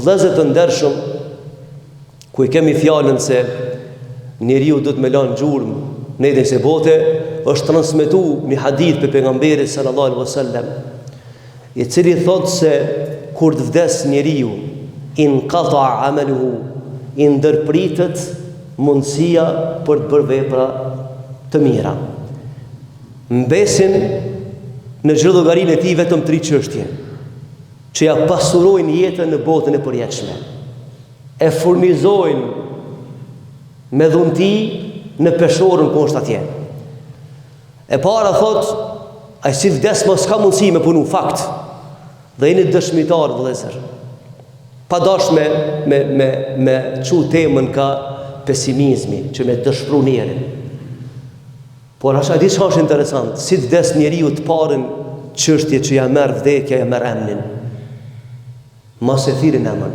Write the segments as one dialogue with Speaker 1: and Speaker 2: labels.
Speaker 1: vëllezër të ndershëm, ku I kemi fjalën se njeriu do të me lanë gjurmë në jetën e bote, është transmetuar mi hadith për pejgamberin sallallahu alaihi wasallam, I cili thotë se kur të vdes njeriu, inqata amaluhu, I ndërpritet mundësia për të bërë vepra të mira. Mbesin në çdo llogarinë e tij vetëm 3 çështje, që ja pasurojnë jetën në botën e përjetshme. E furnizojnë me dhunti në peshorën ku është atje. E para thot, ai si vdes mos ka mundësi me punu fakt. Dhe jeni dëshmitar vëllezër. Pa dash me çu temën ka pesimizmi, që me dëshpëru njerin. Por asha di çka është interesant, si të vdes njeriu të parën çështje që ja merr vdekja, ja merr emnin. Mos e thirrin emën.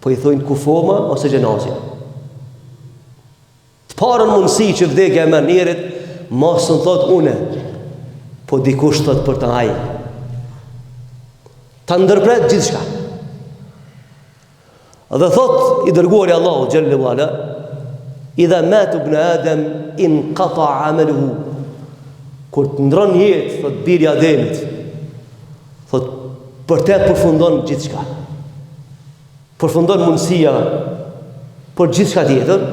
Speaker 1: Po I thojnë kufoma ose gjenazja. Të parën mundësi që vdekja e merr njerit, mos në thot une, po dikush thot për të ai. Ta ndërpret gjithçka. Dhe thot I dërguari Allahu xhallahu ala, idha mata ibn Adam inqata amaluhu. Kur të ndron jetë, thot biri Ademit, thot për te përfundon gjithçka. Përfundon mundësia për gjithçka tjetër.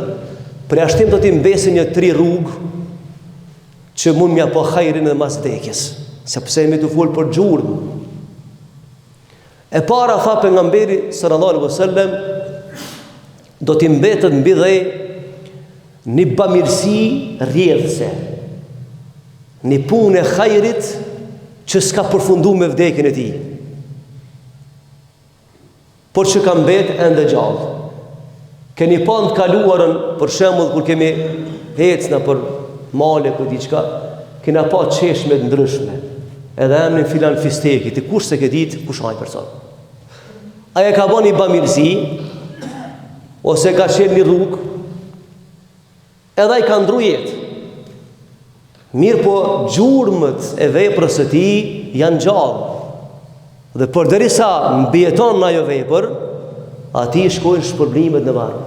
Speaker 1: Për jashtim do t'i mbesin një 3 rrugë që mund mja po hajrin dhe mas vdekjes, sepse me të folë për gjurmë. E para tha pejgamberi sallallahu alaihi wasallam, do t'i mbetet mbi dhe një bamirësi rrjedhëse, një punë e hajrit që s'ka përfundu me vdekjen e tij, por që ka mbet ende gjallë. Keni pa të kaluarën, për shembull kur kemi hecna për male për diçka, kena pa çeshme të ndryshme. Edhe emrin filan fisteki, ti kush se ke ditë kush ai person. Ai e ka bënë një bamirësi, ose ka qenë një rrugë, edhe ai ka ndru jetë. Mirë po gjurmët e veprës së tij janë gjallë. Dhe përderisa mbijeton në ajo vepër, ati shkojnë shpërblimet në varë.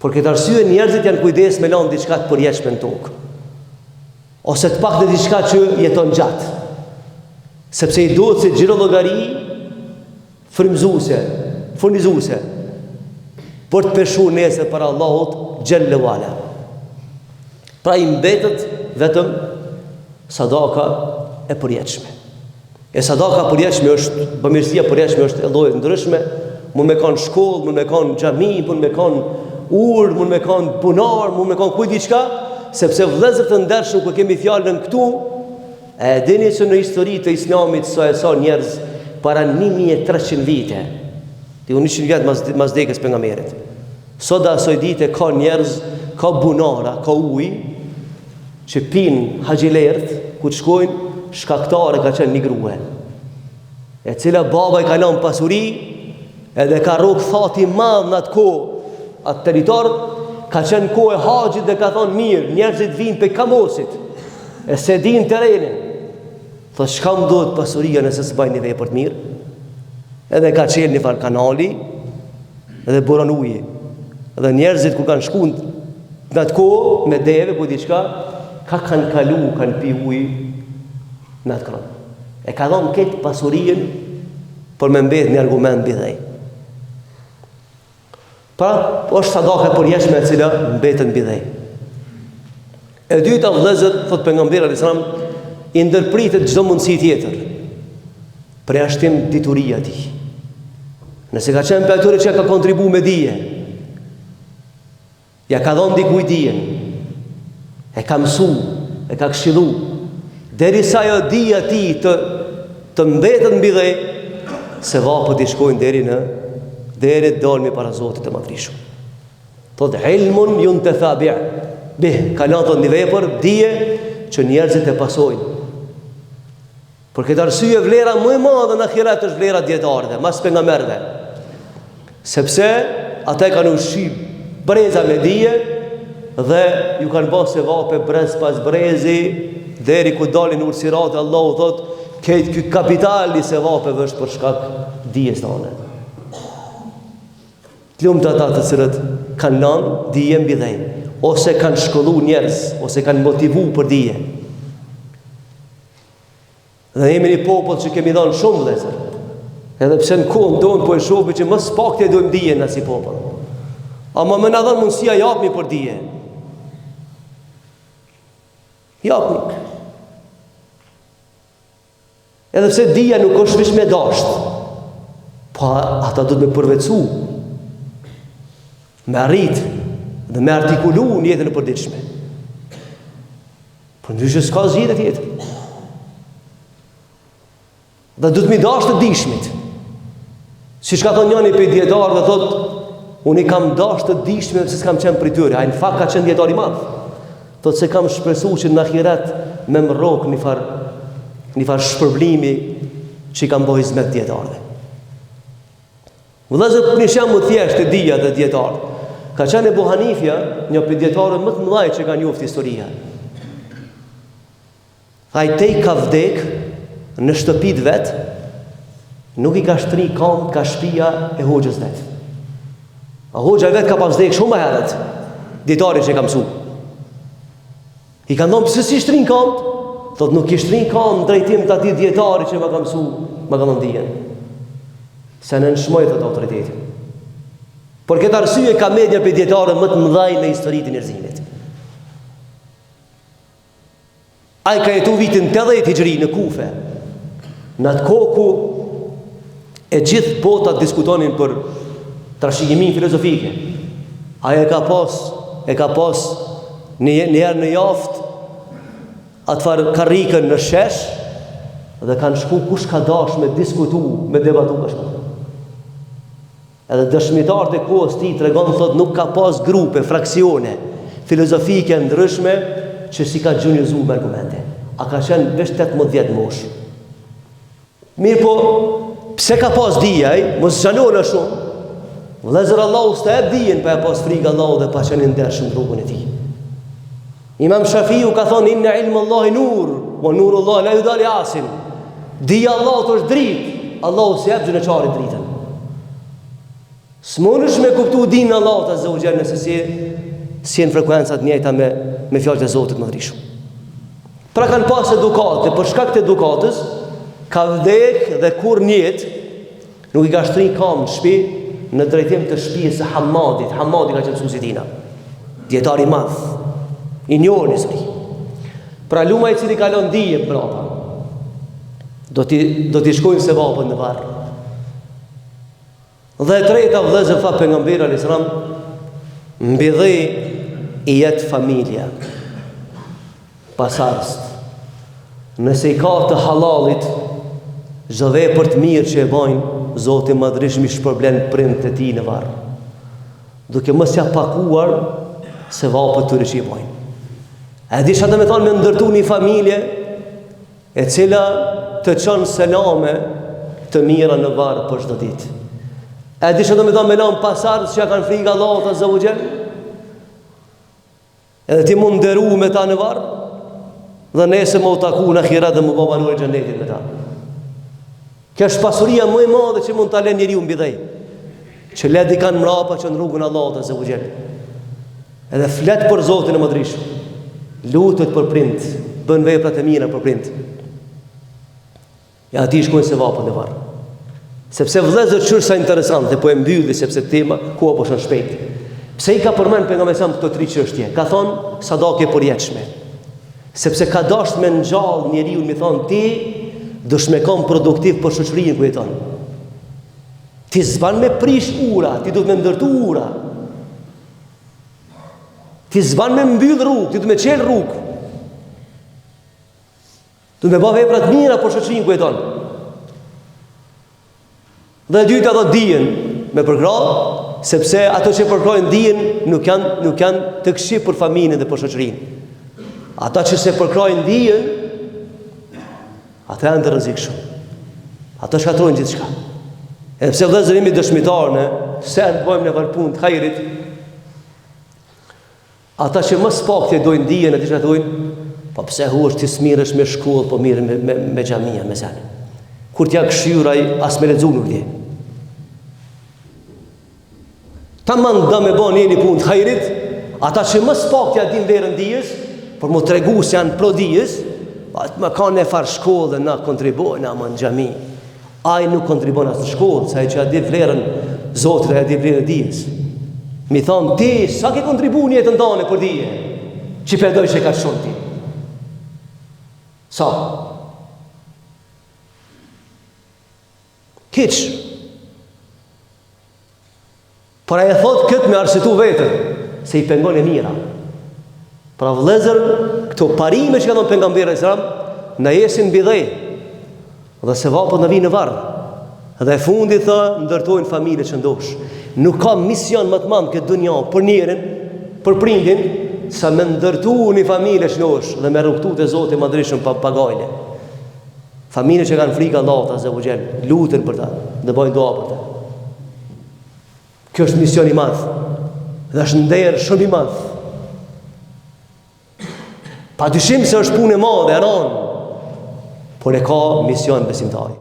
Speaker 1: Por këtë arsye njerëzit janë kujdes me lanë diçka të përjetshme në tokë, ose të pak në diçka që jeton gjatë, sepse I duhet se gjiro llogari frymëzuese, furnizuese, për të peshuar nesër para Allahut xhallahu ala. Pra I mbetet vetëm sadaka e përjetshme. E sadaka përjetshme është, bamirësia përjetshme është e lloje ndryshme, mund me kanë shkollë, mund me kanë xhami, mund me kanë urë, mund me kanë punar, mund me kanë kujt diçka, sepse vëllezër të ndershëm ku kemi fjalën këtu, e dini se në historitë të Islamit sa njerëz para 1300 vite, ti 100 vjet mas vdekjes pejgamberit. Sot asoj dite ka njerëz, ka bunara, ka ujë që pinë haxhilert, ku të shkojnë shkaktare ka qenë një grue, e cila baba I ka lënë pasuri, edhe ka rrok thati madh në atë kohë, atë territor, ka qenë kohë e haxhit dhe ka thonë mirë, njerëzit vinë pe kamosit, e se din terrenin, thot çka më duhet pasuria nëse s'bajnë një vepër të mirë, edhe ka qenë një farë kanali, edhe buron uji, edhe njerëzit ku kanë shkuar në atë kohë me deve ku diçka, ka kanë kalu, kanë pi uji në atë kran. E ka dhënë këtë pasurinë për me mbet një argument mbi dhej. Pra, është sadaka e përjetshme e cila mbetet mbi dhej. E dyta vëllezër, thot pejgamberi alayhis salam, I ndërpritet çdo mundësi tjetër për jashtim dituria e tij. Nëse ka qenë për atyre që ka kontribu me dije, ja ka dhënë dikujt dijen, e ka mësu, e ka këshillu, derisa ajo dija e tij të mbetet mbi dhe, se vapët I shkojnë deri dalmi para Zotit të Madhrishëm. Thot ilmun yuntafabi' bih, ka lanë një vepër, dije që njerëzit e pasojnë. Për këtë arsye vlera më e madhe në ahiret është vlera dietarëve, mas pejgamberëve. Sepse ata kanë ushqim breza me dije dhe ju kanë bërë se vape brez pas brezi deri ku dalin ursiratë. Allahu thot këtë ky kapital i sevapeve është për shkak dijes tonë. Të lumtë ata të cilët kanë lënë dije mbi dhej, ose kanë shkolluar njerëz, ose kanë motivuar për dije. Dhe jemi një popull që kemi dhënë shumë vëllezër. Edhe pse në kohën tonë po e shohim që më së pakti e dojmë dije na si popull. Ama më na dhënë mundësia japni për dije. Japni. Edhe pse dija nuk është vetëm me dasht, po ata duhet me përvetësu, me arrit dhe me artikulu në jetën e përditshme. Për ndryshe s'ka zgjidhje tjetër. Dhe duhet mi dashur të dishmit. Siç ka thënë njëri prej dietarëve, thotë, unë i kam dashur të dishmit sepse s'kam qenë prej tyre. Ai në fakt ka qenë dietar i madh. Thotë se kam shpresuar që në ahiret me më rrok një farë shpërblimi që i kam bëjë hizmet dietarëve. Vëllezër, një shembull thjesht të dija dhe dietarë. Ka qenë Ebu Hanifja, një prej dietarëve më të mëdhenj që ka njoft historia. Ai tej ka vdek në shtëpitë vet, nuk i ka shtri kam ka shtëpia e hoxhës vet. A hoxha vet ka pas vdek shumë herët, dietari që ka mësuar. I ka thonë pse si shtrin kam? Thotë nuk i shtrin kam drejtim të atij dietari që më ka mësuar, më ka dhënë dijen. Se në nëshmoj të autoritetin. Por këtë arsye ka medja për djetarën më të mëdhaj në historitë e njerëzimit. Ai ka jetu vitin 80 hijri në Kufe. Në atë kohë ku e gjithë botat diskutonin për trashëgimin filozofike. Ai e ka pas një herë në javë atë farë karrikën në shesh dhe kanë shku kush ka dash me diskutu, me debatu ka shku. Edhe dëshmitarët e kohës ti tregon, thot, nuk ka pas grupe, fraksione filozofike ndryshme që si ka gjunjëzu me argumente. A ka qenë vesh 18 mosh. Mirë po, pse ka pas dijaj, mos zhanona shumë. Vëllezër, Allahu s'ta jep dijen pa e pas frikë Allahu dhe pa qenë ndershëm në rrugën e tij. Imam Shafiu ka thonë inna ilmu Allahi nur, wa nuru Allah la yudali asin. Dija Allahut është dritë, Allahu s'jep gjunëçarit dritën. S'munësh me kuptu dinë Allahut azza wa jalla nëse si në frekuencat njëjta me fjalët e Zotit më të rishëm. Pra kanë pas edukate, për shkak të edukatës ka vdek dhe kur njët nuk i ka shtrin kam në shtëpi në drejtim të shtëpisë së Hamadit. Hamadi ka qenë mësuesi i tij, dietar i madh, i njohur në Isri. Pra luma i cili ka lënë dije brapa, do t'i shkojnë se vapën në varr. Dhe e treta vëllezër, tha pejgamberi alayhis salam, mbi dhe i jetë familja. Pasardhës. Nëse i ka të halalit, çdo vepër të mirë që e bajnë, Zoti madhërisht mi shpërblen prindët e tij në varr, duke mos ia pakuar se vapët tyre që i bajnë. A di çfarë do të thonë me ndërtu një familje e cila të çon selame të mira në varr për çdo ditë. A di çfarë do të thonë me lëm pasardhës që kanë frikë Allahut azza wa jall? Edhe ti mund nderu me ta në varr dhe nesër më u taku në ahiret dhe më babanuar xhenetit me ta. Kjo është pasuria më e madhe që mund ta lënë njeriu mbi dhej. Që le di kanë mrapa që në rrugën e Allahut azza wa jall. Edhe flet për Zotin e Madhrishëm. Lutet për prind, bën veprat e mira për prind. Ja ti shkojnë se vapën e varr. Sepse vëllezër çështë sa interesante, po e mbylli sepse tema ku apo shon shpejt. Pse i ka përmend pejgamberi sa këto tri çështje? Ka thonë sadake përjetshme. Sepse ka dashur me ngjall njeriu, mi thon ti dush me kom produktiv për shoqërinë ku jeton. Ti s'ban me prish ura, ti duhet me ndërtu ura. Ti s'ban me mbyll rrugë, ti duhet me çel rrugë. Duhet me bëj vepra të mira për shoqërinë ku jeton. Dhe e dyta do dijen me përkrah, sepse ato që përkrojnë dijen nuk janë të këqij për familjen dhe për shoqërinë. Ata që se përkrojnë dijen, ata janë të rrezikshëm. Ata shkatrojnë gjithçka. Edhe pse vëllezër jemi dëshmitar në se të bëjmë në punë të hajrit, ata që më spakti dojnë dijen e diçka thojnë, Po pse huash ti smirësh me shkollë, po mirë me xhamia, me sen. Kur t'ja këshyr ai as me lexu nuk di. Tamam do me bën një punë të hajrit, ata që më pak t'ja din vlerën dijes, por më tregu se janë pro dijes, më kanë në farë shkollë dhe na kontribojnë ama në xhami. Ai nuk kontribon as në shkollë, sa ai që ja di vlerën Zotit dhe ja di vlerën dijes. Mi thonë ti, sa ke kontribu një jetën tane për dije? Që përdoj që ka shumë ti? Sa? Kiq. Por a e thot këtë me arsitu vetën, se i pengon e mira. Pra vëllezër, këto parime që ka thonë pejgamberi sallam, na jesin bidhej, dhe se vapët në vinë në varë. Dhe fundi thë, ndërtojnë familje që ndosh. Nuk ka mision më të madh këtë dunja për njerin, për prindin, sa me ndërtu një familje që ndosh dhe me rrugtu të Zotit madrishëm pagajle. Familje që kanë frikë Allahut azza wa jall, lutën për ta dhe bojnë dua për ta. Kjo është mision i madh. Dhe është nder shumë i madh. Pa dyshim se është punë e madhe, e rëndë, por e ka mision besimtari.